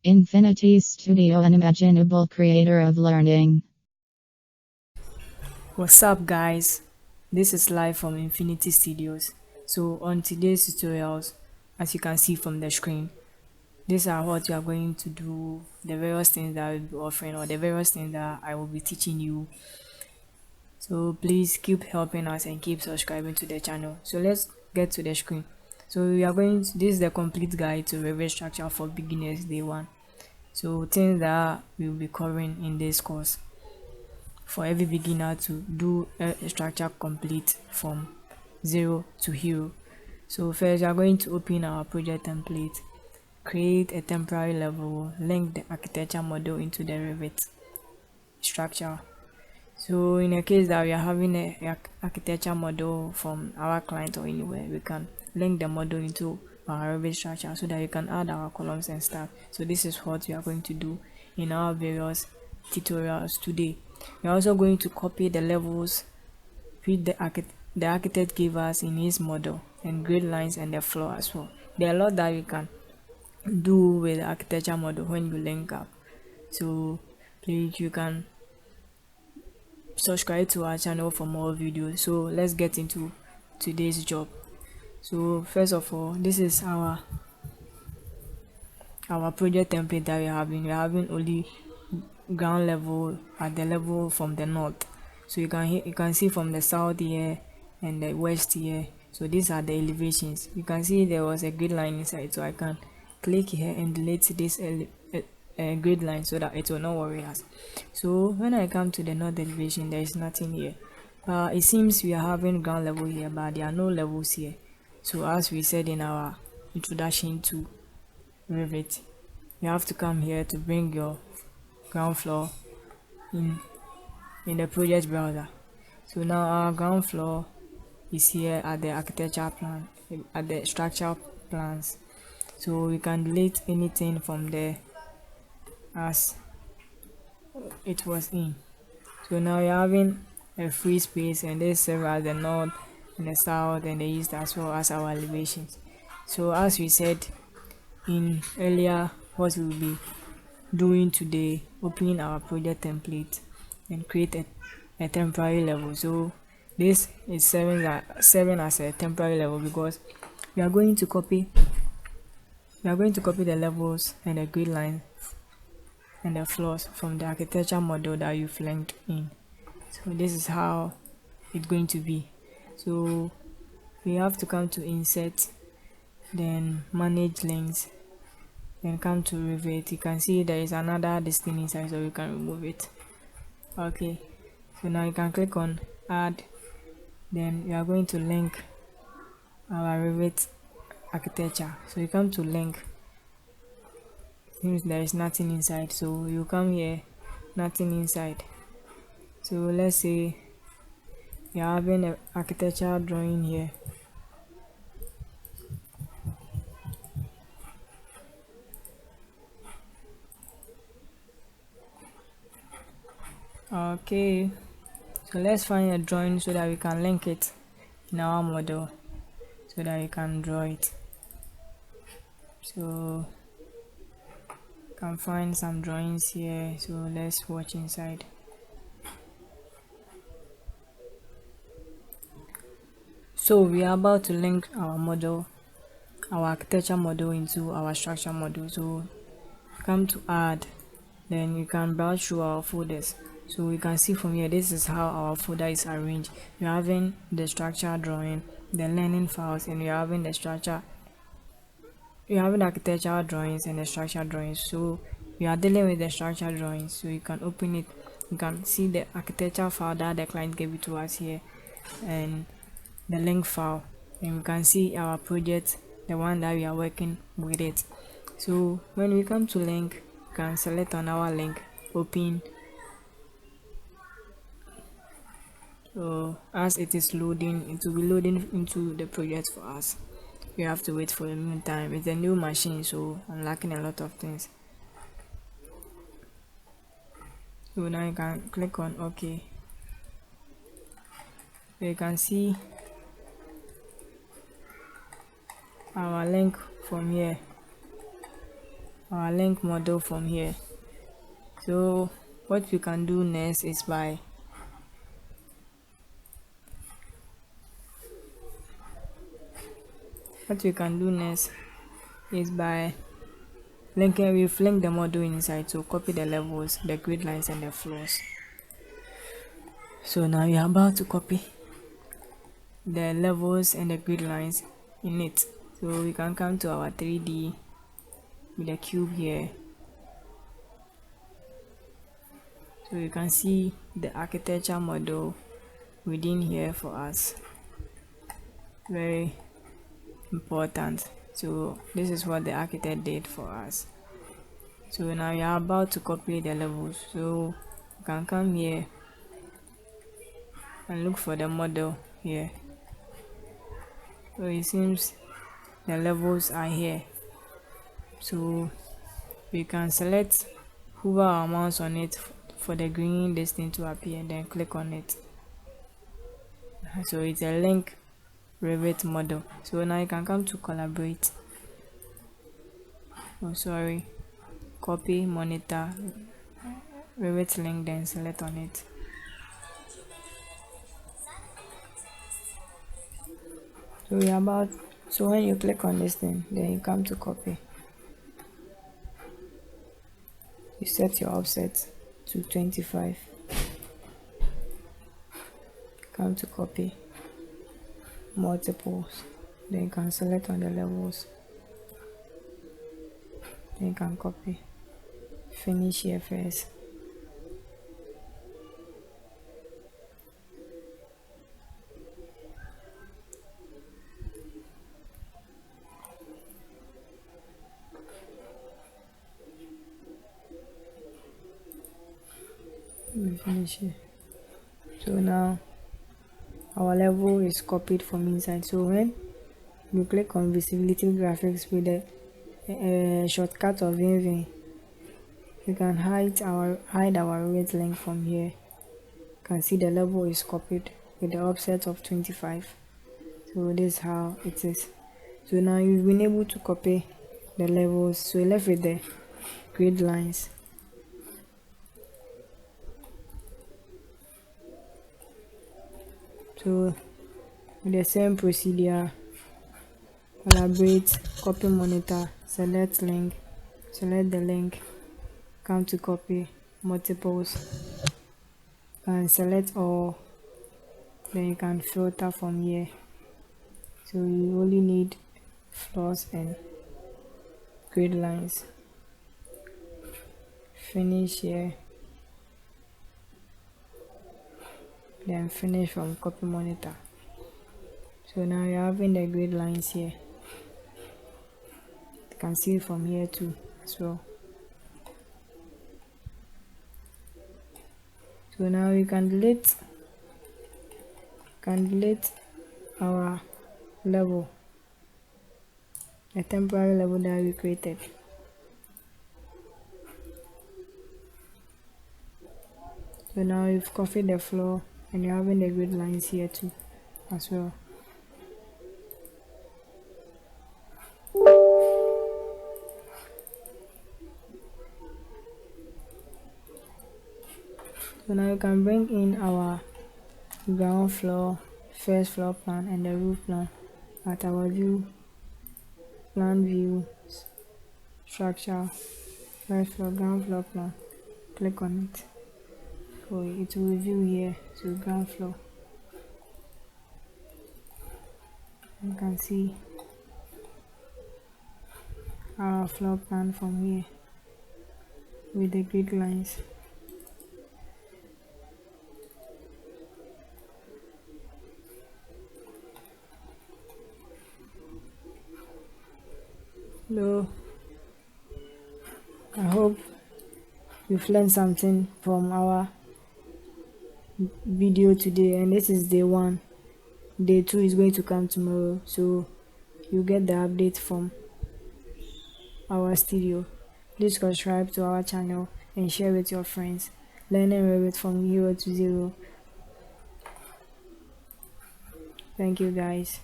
Infinityy Studioo, unimaginable creator of learning. What's up guys, this is live from Infinityy Studios. So on today's tutorials, as you can see from the screen, these are what you are going to do, the various things that I will be offering, or the various things that I will be teaching you. So please keep helping us and keep subscribing to the channel. So let's get to the screen. So we are this is the complete guide to Revit Structure for beginners day 1. So things that we will be covering in this course for every beginner to do a structure complete from zero to hero. So first we are going to open our project template, create a temporary level, link the architecture model into the Revit structure. So in a case that we are having a architecture model from our client or anywhere, we can link the model into our Revit structure so that we can add our columns and stuff. So this is what we are going to do in our various tutorials today. We are also going to copy the levels which the architect gave us in his model, and grid lines and the floor as well. There are a lot that we can do with the architecture model when you link up. So please, you can subscribe to our channel for more videos. So let's get into today's job. So first of all, this is our project template that we're having only ground level at the level from the north. So you can see from the south here and the west here. So these are the elevations. You can see there was a grid line inside, so I can click here and delete this grid line so that it will not worry us. So when I come to the north elevation, there is nothing here. It seems we are having ground level here, but there are no levels here. So as we said in our introduction to Revit, you have to come here to bring your ground floor in the project browser. So now our ground floor is here at the architecture plan, at the structure plans. So we can delete anything from there as it was in. So now you're having a free space, and this serves as the north and the south and the east as well as our elevations. So as we said in earlier, what we will be doing today, opening our project template and create a temporary level. So this is serving as a temporary level because we are going to copy the levels and the grid line and the floors from the architecture model that you've linked in. So this is how it's going to be. So we have to come to insert, then manage links, then come to Revit. You can see there is another thing inside, so you can remove it. Okay, so now you can click on add, then you are going to link our Revit architecture. So you come to link, since there is nothing inside, so you come here, nothing inside. So let's say you're having an architecture drawing here. Okay, so let's find a drawing so that we can link it in our model so that we can draw it. So can find some drawings here, so let's watch inside. So we are about to link our architecture model into our structure model. So come to add, then you can browse through our folders. So you can see from here, this is how our folder is arranged. You're having the structure drawing, the learning files, and you're having the structure, you're having architectural drawings and the structure drawings. So we are dealing with the structure drawings, so you can open it. You can see the architecture file that the client gave it to us here, and the link file, and we can see our project, the one that we are working with it. So when we come to link, you can select on our link, open. So as it is loading, it will be loading into the project for us. We have to wait for a meantime. It's a new machine, so I'm lacking a lot of things. So now you can click on OK. So you can see our link from here, our link model from here. So what we can do next is by linking. We've linked the model inside, so copy the levels, the grid lines, and the floors. So now we are about to copy the levels and the grid lines in it. So we can come to our 3D with the cube here. So you can see the architecture model within here for us. Very important. So this is what the architect did for us. So now we are about to copy the levels. So you can come here and look for the model here. So it seems the levels are here. So we can select, hover our mouse on it for the green thing to appear, and then click on it. So it's a link Revit model. So now you can come to collaborate. Copy, monitor, Revit link, then select on it. So when you click on this thing, then you come to copy. You set your offset to 25. Come to copy multiples, then you can select on the levels, then you can copy. Finish here first. We finish here. So now our level is copied from inside. So when you click on visibility graphics with the shortcut of Infinityy, you can hide our Revit link from here. You can see the level is copied with the offset of 25. So this is how it is. So now you've been able to copy the levels. So you're left with the grid lines. So with the same procedure, collaborate, copy monitor, select link, select the link, come to copy multiples, and select all, then you can filter from here. So you only need floors and grid lines. Finish here, then finish from copy monitor. So now you're having the grid lines here. You can see from here too as well. So now we can delete our level, the temporary level that we created. So now you've copied the floor and you're having the grid lines here too as well. So now you can bring in our ground floor, first floor plan, and the roof plan at our plan view, structure, first floor, ground floor plan. Click on it. So it will review here to ground floor. You can see our floor plan from here with the grid lines. So I hope you've learned something from our video today, and this is day 1. Day 2 is going to come tomorrow, so you get the update from our studio. Please subscribe to our channel and share with your friends. Learning Revit from 0 to 0. Thank you guys.